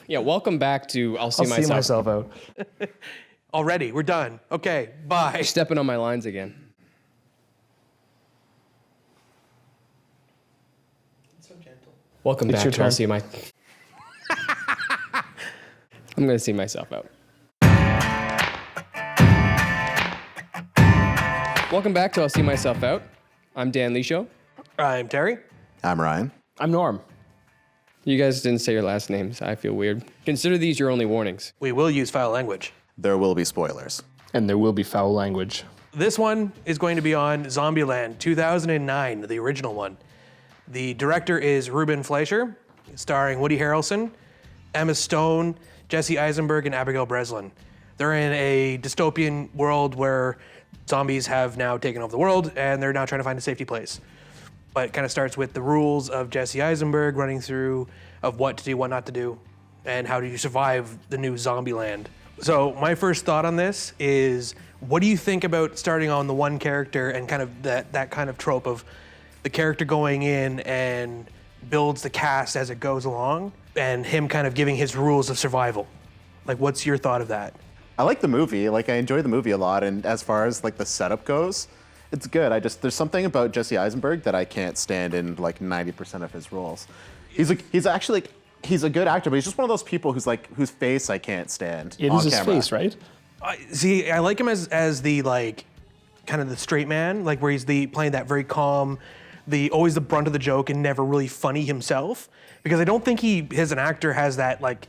Yeah, welcome back to I'll see I'll see myself out. Already, we're done. Okay, bye. You're stepping on my lines again. So gentle. Welcome It's back your to I'll turn. see my... I'm going to see myself out. Welcome back to I'll see myself out. I'm Dan Lisho. I'm Terry. I'm Ryan. I'm Norm. You guys didn't say your last names. I feel weird. Consider these your only warnings. We will use foul language. There will be spoilers. And there will be foul language. This one is going to be on Zombieland 2009, the original one. The director is Ruben Fleischer, starring Woody Harrelson, Emma Stone, Jesse Eisenberg, and Abigail Breslin. They're in a dystopian world where zombies have now taken over the world, and they're now trying to find a safety place. But it kind of starts with the rules of Jesse Eisenberg running through of what to do, what not to do, and how do you survive the new Zombieland. So my first thought on this is, what do you think about starting on the one character and kind of that kind of trope of the character going in and builds the cast as it goes along, and him kind of giving his rules of survival? Like, what's your thought of that? I like the movie. Like, I enjoy the movie a lot. And as far as like the setup goes, it's good. there's something about Jesse Eisenberg that I can't stand in like 90% of his roles. He's a good actor, but he's just one of those people whose face I can't stand. It on is his camera. face, right? I like him as the like kind of the straight man, like where he's playing that very calm, always the brunt of the joke and never really funny himself. Because I don't think he as an actor has that like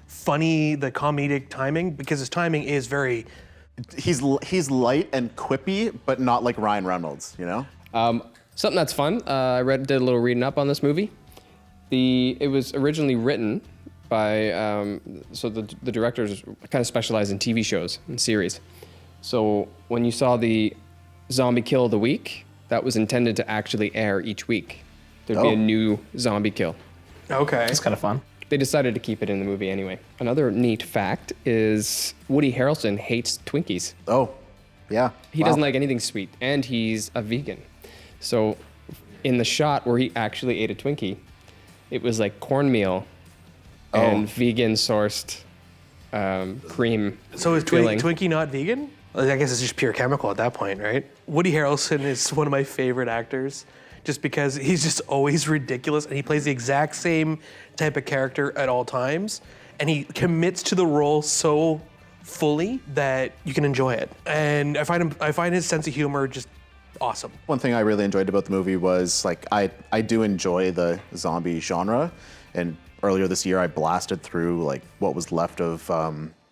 funny, the comedic timing, because his timing is very. He's light and quippy, but not like Ryan Reynolds, you know? Something that's fun. I did a little reading up on this movie. It was originally written by, so the directors kind of specialize in TV shows and series. So when you saw the zombie kill of the week, that was intended to actually air each week. There'd be a new zombie kill. Okay. It's kind of fun. They decided to keep it in the movie anyway. Another neat fact is Woody Harrelson hates Twinkies. Oh, yeah. He doesn't like anything sweet, and he's a vegan. So in the shot where he actually ate a Twinkie, it was like cornmeal and vegan-sourced cream. So is filling. Twinkie not vegan? I guess it's just pure chemical at that point, right? Woody Harrelson is one of my favorite actors, just because he's just always ridiculous, and he plays the exact same type of character at all times, and he commits to the role so fully that you can enjoy it. And I find his sense of humor just awesome. One thing I really enjoyed about the movie was like I do enjoy the zombie genre, and earlier this year I blasted through like what was left of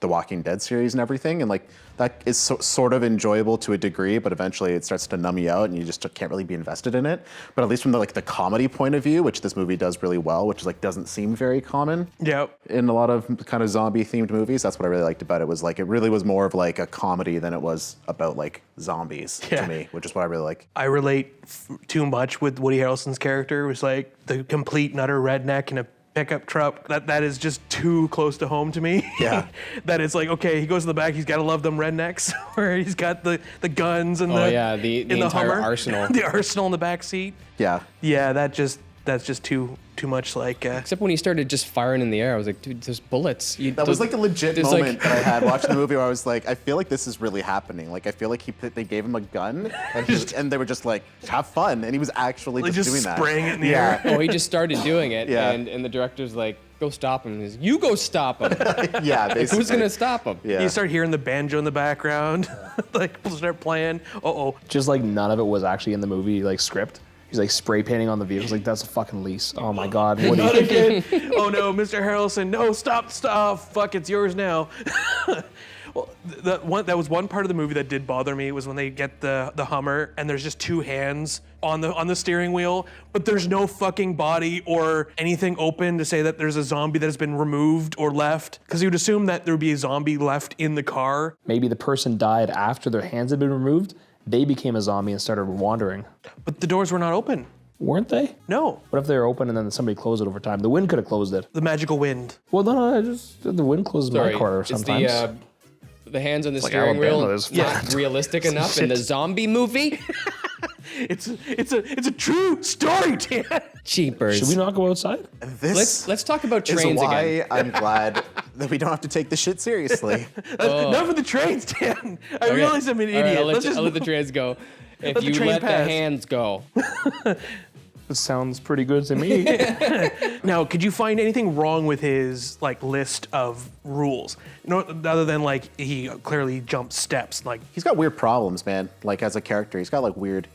the Walking Dead series and everything, and like that is sort of enjoyable to a degree, but eventually it starts to numb you out and you just can't really be invested in it. But at least from the comedy point of view, which this movie does really well, which is like doesn't seem very common in a lot of kind of zombie themed movies. That's what I really liked about it, was like it really was more of like a comedy than it was about like zombies to me, which is what I really like. I relate too much with Woody Harrelson's character. It was like the complete and utter redneck in a pickup truck. That is just too close to home to me. Yeah. That it's like, okay, he goes in the back, he's got to love them rednecks, where he's got the guns and the entire Hummer, arsenal. the arsenal in the back seat. Yeah. Yeah, that's just too much like. Except when he started just firing in the air, I was like, dude, there's bullets. That was like a legit moment that I had watching the movie where I was like, I feel like this is really happening. Like I feel like they gave him a gun and they were just like, have fun, and he was actually like just doing that. spraying it in the air. Oh, he just started doing it, Yeah. and the director's like, go stop him. He's, you go stop him. Yeah, basically. Who's gonna stop him? Yeah. You start hearing the banjo in the background, like people start playing. Just like none of it was actually in the movie like script. He's like spray painting on the vehicles. Like, that's a fucking lease. Oh my God. Woody. Not again. Oh no, Mr. Harrelson. No, stop. Fuck, it's yours now. Well, that was one part of the movie that did bother me, was when they get the Hummer and there's just two hands on the steering wheel, but there's no fucking body or anything open to say that there's a zombie that has been removed or left. Because you would assume that there would be a zombie left in the car. Maybe the person died after their hands had been removed. They became a zombie and started wandering. But the doors were not open. Weren't they? No. What if they were open and then somebody closed it over time? The wind could have closed it. The magical wind. Well, no, the wind closes my car sometimes. It's the hands on the like steering wheel Alabama is not realistic enough in the zombie movie. It's a true story, Dan. Cheapers. Should we not go outside? This Let's talk about is trains why again. I'm glad that we don't have to take this shit seriously. Enough of the trains, Dan. I realize I'm an All right, idiot. I'll let the trains go. If the you train let pass. the hands go. This sounds pretty good to me. Now, could you find anything wrong with his like list of rules? No, other than like he clearly jumps steps. Like He's got weird problems, man. Like as a character, he's got weird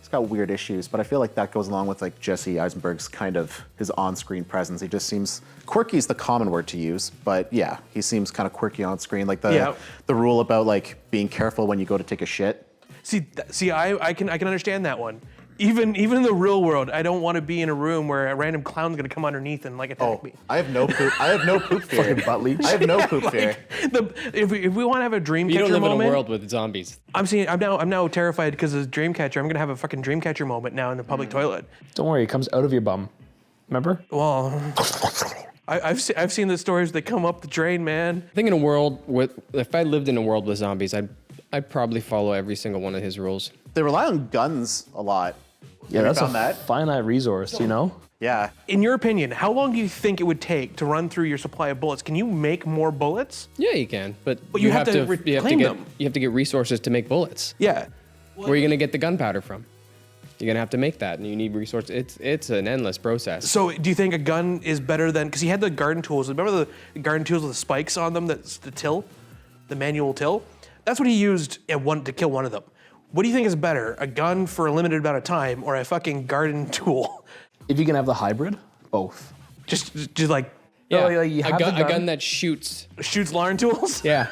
issues. But I feel like that goes along with like Jesse Eisenberg's kind of his on-screen presence. He just seems quirky is the common word to use, but yeah, he seems kind of quirky on screen. Like the rule about like being careful when you go to take a shit. See, I can understand that one. Even in the real world, I don't want to be in a room where a random clown's gonna come underneath and like attack me. I have no poop. I have no poop fear. Fucking butt leaks. I have no poop fear. If we want to have a dream You catcher don't live moment, in a world with zombies. I'm now terrified because of Dreamcatcher. I'm gonna have a fucking Dreamcatcher moment now in the public toilet. Don't worry, it comes out of your bum. Remember? Well, I've seen the stories that come up the drain, man. I think if I lived in a world with zombies, I'd probably follow every single one of his rules. They rely on guns a lot. Yeah, Have you that's a found that? finite resource, you know? Yeah. In your opinion, how long do you think it would take to run through your supply of bullets? Can you make more bullets? Yeah, you can, but you have to reclaim them. You have to get resources to make bullets. Yeah. Where are you gonna get the gunpowder from? You're gonna have to make that, and you need resources. It's an endless process. So do you think a gun is better than, because he had the garden tools. Remember the garden tools with the spikes on them, that's the till, the manual till? That's what he used to kill one of them. What do you think is better, a gun for a limited amount of time or a fucking garden tool? If you can have the hybrid, both. Just like Yeah, like you have a the gun. gun that shoots. shoots lawn tools? Yeah,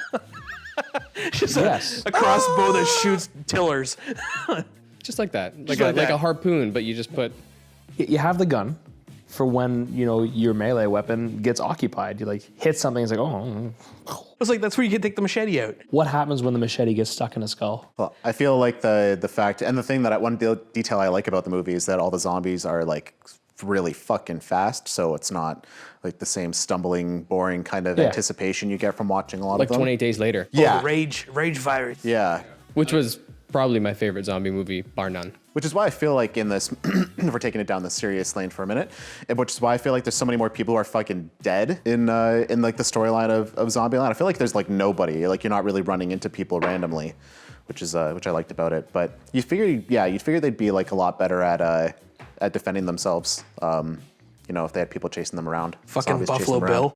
Just Yes. a crossbow that shoots tillers. just like that, like that. a harpoon, but you just put. You have the gun for when, you know, your melee weapon gets occupied. You like hit something, it's like, oh. It's like, that's where you can take the machete out. What happens when the machete gets stuck in a skull? Well, I feel like the fact, and the thing that one detail I like about the movie is that all the zombies are like really fucking fast, so it's not like the same stumbling, boring kind of anticipation you get from watching a lot Like of them. 28 Days Later. Yeah. Oh, the rage virus. Yeah. Which was probably my favorite zombie movie, bar none. Which is why I feel like in this, if we're taking it down the serious lane for a minute, and which is why I feel like there's so many more people who are fucking dead in like the storyline of Zombieland. I feel like there's like nobody, like you're not really running into people randomly, which I liked about it. But you'd figure they'd be like a lot better at defending themselves. You know, if they had people chasing them around. Fucking zombies chasing Buffalo them around. Bill.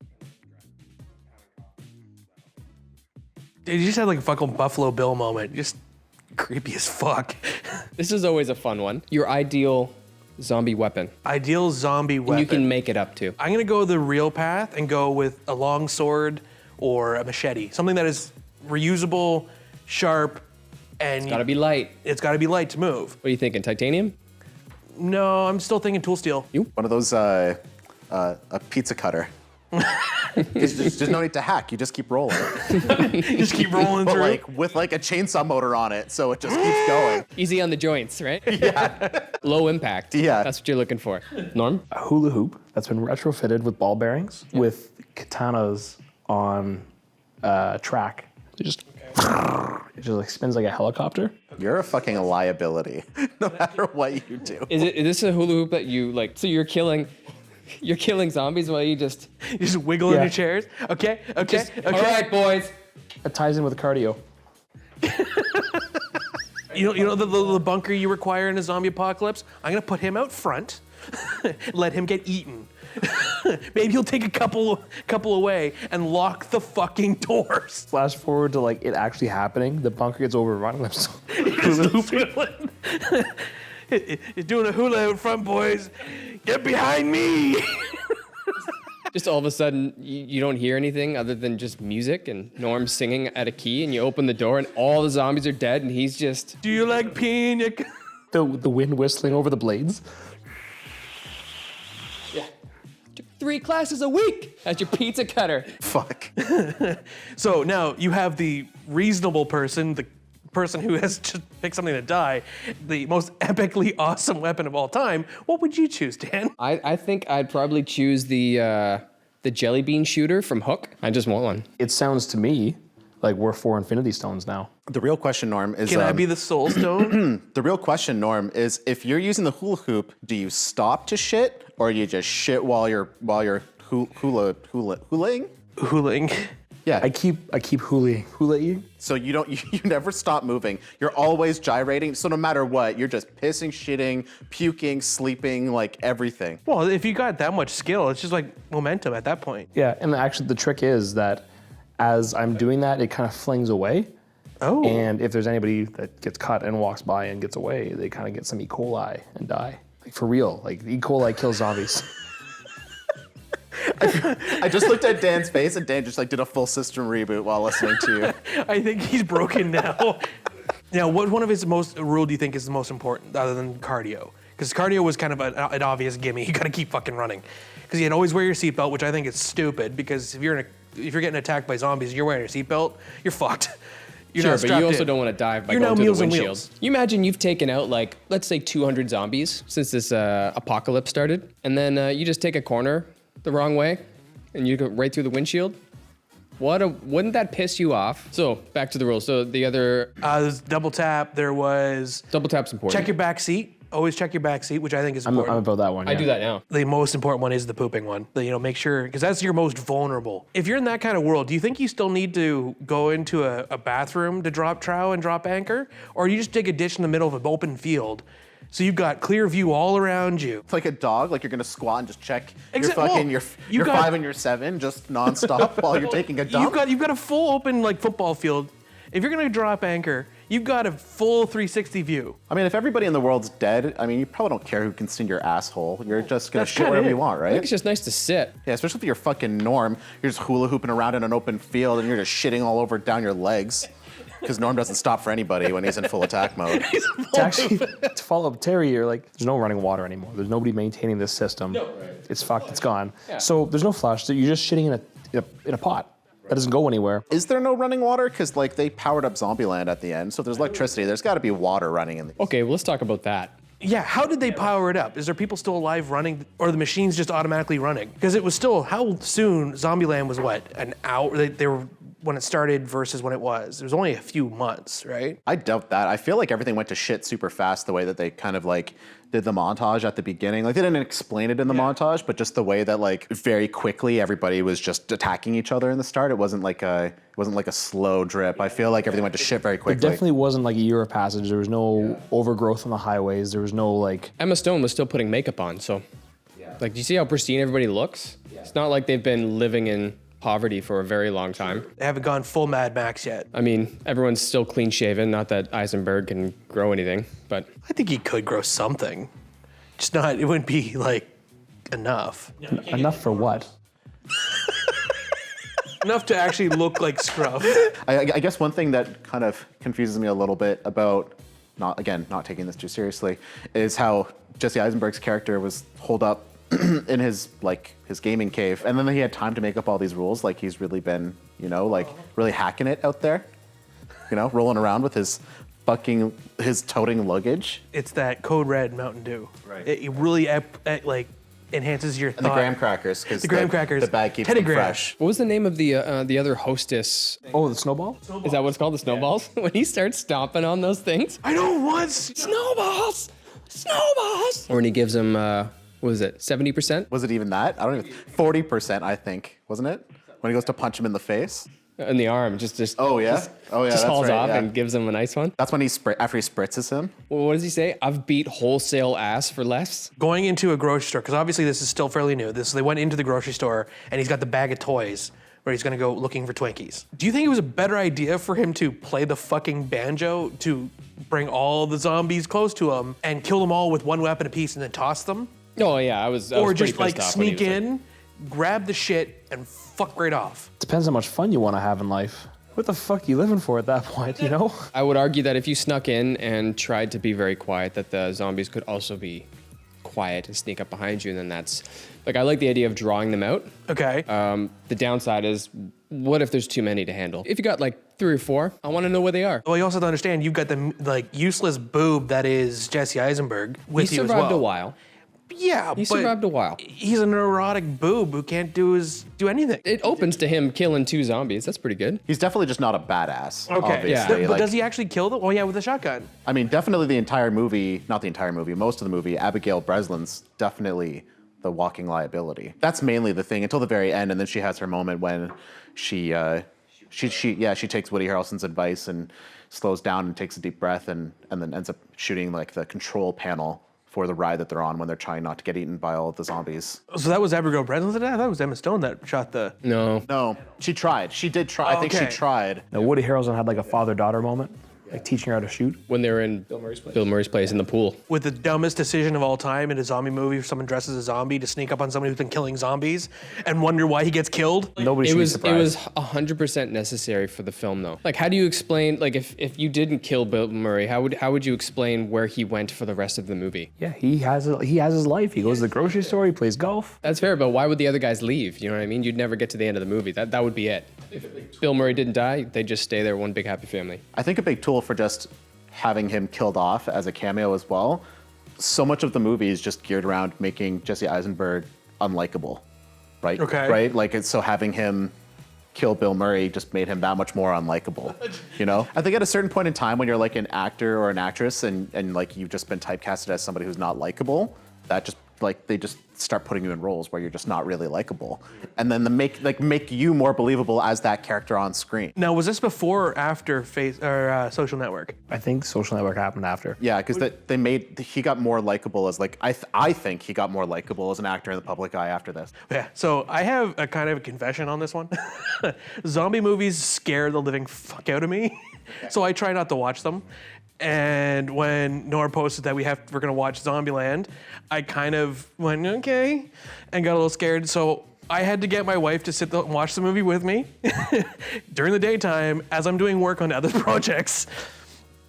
Dude, you just had like a fucking Buffalo Bill moment. Just creepy as fuck. This is always a fun one. Your ideal zombie weapon. Ideal zombie weapon. And you can make it up too. I'm gonna go the real path and go with a long sword or a machete. Something that is reusable, sharp, and Gotta be light. it's gotta be light to move. What are you thinking? Titanium? No, I'm still thinking tool steel. One of those a pizza cutter. There's no need to hack. You just keep rolling. Just keep rolling But through. like with like a chainsaw motor on it, so it just keeps going. Easy on the joints, right? Yeah. Low impact. Yeah. That's what you're looking for. Norm? A hula hoop that's been retrofitted with ball bearings with katanas on track. It just like spins like a helicopter. You're a fucking liability, no matter what you do. Is this a hula hoop that you like? So you're killing zombies while you just. You just wiggle in Yeah. your chairs. Okay. All right, boys. It ties in with cardio. You know the bunker you require in a zombie apocalypse? I'm gonna put him out front, let him get eaten. Maybe he'll take a couple away and lock the fucking doors. Flash forward to like it actually happening. The bunker gets overrun. He's doing a hula out front, boys. Get behind me. Just all of a sudden, you don't hear anything other than just music and Norm singing at a key, and you open the door and all the zombies are dead, and he's just. Do you like pina? the wind whistling over the blades. Yeah. 3 classes a week as your pizza cutter. Fuck. So now you have the reasonable person, the person who has just picked something to die, the most epically awesome weapon of all time. What would you choose, Dan? I think I'd probably choose the jelly bean shooter from Hook. I just want one. It sounds to me Like we're 4 Infinity Stones now. The real question, Norm, is Can I be the Soul Stone? the real question, Norm, is if you're using the hula hoop, do you stop to shit or you just shit while you're hulaing? Hooling. Yeah. I keep hula-ing. So you never stop moving. You're always gyrating. So no matter what, you're just pissing, shitting, puking, sleeping, like everything. Well, if you got that much skill, it's just like momentum at that point. Yeah, and actually the trick is that as I'm doing that, it kind of flings away. Oh. And if there's anybody that gets cut and walks by and gets away, they kind of get some E. coli and die. Like for real, like E. coli kills zombies. I just looked at Dan's face and Dan just like did a full system reboot while listening to you. I think he's broken now. Now, what one of his rule do you think is the most important, other than cardio? Because cardio was kind of an obvious gimme. You got to keep fucking running. Because you had to always wear your seatbelt, which I think is stupid. Because if you're getting attacked by zombies and you're wearing your seatbelt, you're fucked. You're Sure, not but strapped you also in. don't want to dive by You're going now through Meals the on windshield. Wheels. You imagine you've taken out like, let's say 200 zombies since this apocalypse started, and then you just take a corner the wrong way, and you go right through the windshield. Wouldn't that piss you off? So back to the rules. So the other There's double tap. There was double tap's important. check your back seat. Always check your back seat, which I think is I'm important. about that one. I do that now. The most important one is the pooping one. Make sure, because that's your most vulnerable. If you're in that kind of world, do you think you still need to go into a bathroom to drop trow and drop anchor? Or do you just dig a ditch in the middle of an open field so you've got clear view all around you? It's like a dog, like you're gonna squat and just check Well, your you got- 5 and your 7 just nonstop while you're taking a dump. You've got a full open like football field. If you're gonna drop anchor, you've got a full 360 view. I mean, if everybody in the world's dead, I mean, you probably don't care who can see your asshole. You're just gonna That's shit kinda wherever it. you want, I think right? it's just nice to sit. Yeah, especially if you're fucking Norm. You're just hula hooping around in an open field and you're just shitting all over down your legs. Because Norm doesn't stop for anybody when he's in full attack mode. It's actually, to follow up Terry, you're like, there's no running water anymore. There's nobody maintaining this system. It's fucked, it's gone. Yeah. So there's no flush, so you're just shitting in a pot. That doesn't go anywhere. Is there no running water? Because like they powered up Zombieland at the end, so if there's electricity, there's got to be water running in the. Okay, well, let's talk about that. Yeah, how did they power it up? Is there people still alive running, or the machines just automatically running? Because it was still, how soon Zombieland was what, an hour? They were, when it started versus when it was. It was only a few months, right? I doubt that. I feel like everything went to shit super fast the way that they kind of like did the montage at the beginning. Like they didn't explain it in the montage, but just the way that like very quickly everybody was just attacking each other in the start. It wasn't like a slow drip. I feel like everything went to shit very There quickly. definitely wasn't like a year of passage. There was no overgrowth on the highways. There was no like, Emma Stone was still putting makeup on, so like, do you see how pristine everybody looks? It's not like they've been living in poverty for a very long time. They haven't gone full Mad Max yet. I mean, everyone's still clean shaven. Not that Eisenberg can grow anything, but I think he could grow something. Just not, it wouldn't be like enough. enough for what? Enough to actually look like Scruff. I guess one thing that kind of confuses me a little bit about not taking this too seriously is how Jesse Eisenberg's character was holed up in his gaming cave, and then he had time to make up all these rules. Like he's really been, really hacking it out there, rolling around with his toting luggage. It's that Code Red Mountain Dew. Right. It really enhances your And thought. the graham crackers, because The graham crackers. the bag keeps them Pedigree. fresh. what was the name of the other hostess? Oh, the snowball? Is that what it's called? The snowballs? When he starts stomping on those things? I don't want Snowballs! Snowballs! Or when he gives him, what was it, 70%? Was it even that? I don't even. 40%, I think, wasn't it? When he goes to punch him in the face. In the arm, just Oh yeah. just That's hauls right, off yeah. and gives him a nice one. That's when after he spritzes him. Well, what does he say? I've beat wholesale ass for less. Going into a grocery store, because obviously this is still fairly new. They went into the grocery store and he's got the bag of toys where he's gonna go looking for Twinkies. Do you think it was a better idea for him to play the fucking banjo to bring all the zombies close to him and kill them all with one weapon apiece and then toss them? Oh yeah, I was Or pretty just like pissed off when he sneak was in, grab the shit, and fuck right off? Depends how much fun you want to have in life. What the fuck are you living for at that point, you know? I would argue that if you snuck in and tried to be very quiet, that the zombies could also be quiet and sneak up behind you, and then that's like, I like the idea of drawing them out. Okay. The downside is, what if there's too many to handle? If you got like 3 or 4, I want to know where they are. Well, you also have to understand you've got the like useless boob that is Jesse Eisenberg with He you as survived well. a while. Yeah, He but survived a while. he's a neurotic boob who can't do anything. It opens to him killing 2 zombies. That's pretty good. He's definitely just not a badass. Okay, Obviously. but does he actually kill them? Oh yeah, with a shotgun. I mean, definitely the entire movie, not the entire movie, most of the movie, Abigail Breslin's definitely the walking liability. That's mainly the thing until the very end, and then she has her moment when she takes Woody Harrelson's advice and slows down and takes a deep breath and then ends up shooting like the control panel for the ride that they're on when they're trying not to get eaten by all of the zombies. So that was Abigail Breslin? I thought it was Emma Stone that shot the... No. No, she tried. She did try. I think she Okay. tried. Now, Woody Harrelson had like a father-daughter moment, like teaching her how to shoot. When they were in Bill Murray's place in the pool. With the dumbest decision of all time in a zombie movie, if someone dresses as a zombie to sneak up on somebody who's been killing zombies and wonder why he gets killed. Nobody It should be was surprised. 100% necessary for the film though. Like how do you explain like if you didn't kill Bill Murray, how would you explain where he went for the rest of the movie? Yeah, he has his life. He goes to the grocery store. He plays golf. That's fair, but why would the other guys leave? You know what I mean? You'd never get to the end of the movie. That would be it. If Bill Murray didn't die, they'd just stay there one big happy family. I think a big tool for just having him killed off as a cameo as well. So much of the movie is just geared around making Jesse Eisenberg unlikable, right? Okay. Right? Like, so having him kill Bill Murray just made him that much more unlikable, you know? I think at a certain point in time when you're like an actor or an actress and like you've just been typecasted as somebody who's not likable, that just like they just start putting you in roles where you're just not really likable, and then make you more believable as that character on screen. Now, was this before or after Social Network? I think Social Network happened after. Yeah, because he got more likable as like I think he got more likable as an actor in the public eye after this. Yeah, so I have a kind of a confession on this one. Zombie movies scare the living fuck out of me, so I try not to watch them. And when Nora posted that we're gonna watch Zombieland, I kind of went okay, and got a little scared. So I had to get my wife to sit there and watch the movie with me during the daytime as I'm doing work on other projects,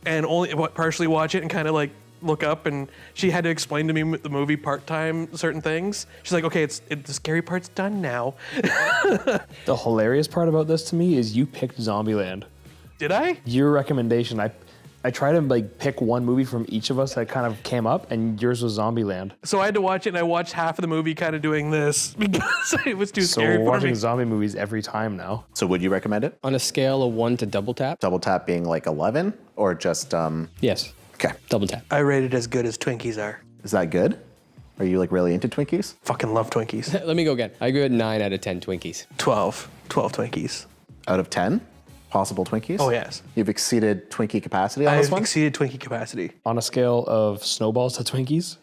and only partially watch it and kind of like look up. And she had to explain to me the movie part time certain things. She's like, okay, the scary part's done now. The hilarious part about this to me is you picked Zombieland. Did I? Your recommendation, I tried to like pick one movie from each of us that kind of came up, and yours was Zombieland. So I had to watch it, and I watched half of the movie kind of doing this because it was too So scary we're for watching me. zombie movies every time now. So would you recommend it? On a scale of 1 to double tap? Double tap being like 11 or just Yes. okay. Double tap. I rate it as good as Twinkies are. Is that good? Are you like really into Twinkies? Fucking love Twinkies. Let me go again. I give it 9 out of 10 Twinkies. 12 Twinkies. Out of 10 possible Twinkies? Oh, yes. You've exceeded Twinkie capacity on this I've one? exceeded Twinkie capacity. On a scale of snowballs to Twinkies,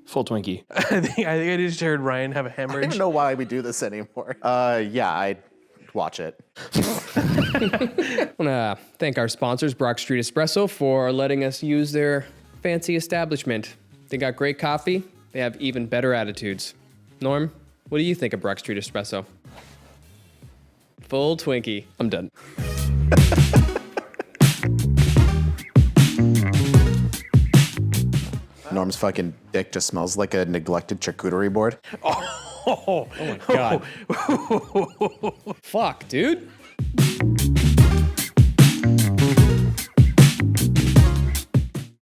full Twinkie. I think I just heard Ryan have a I don't hemorrhage. even know why we do this anymore. Yeah, I'd watch it. I want to thank our sponsors, Brock Street Espresso, for letting us use their fancy establishment. They got great coffee. They have even better attitudes. Norm, what do you think of Brock Street Espresso? Full Twinkie. I'm done. Norm's fucking dick just smells like a neglected charcuterie board. God. Fuck, dude.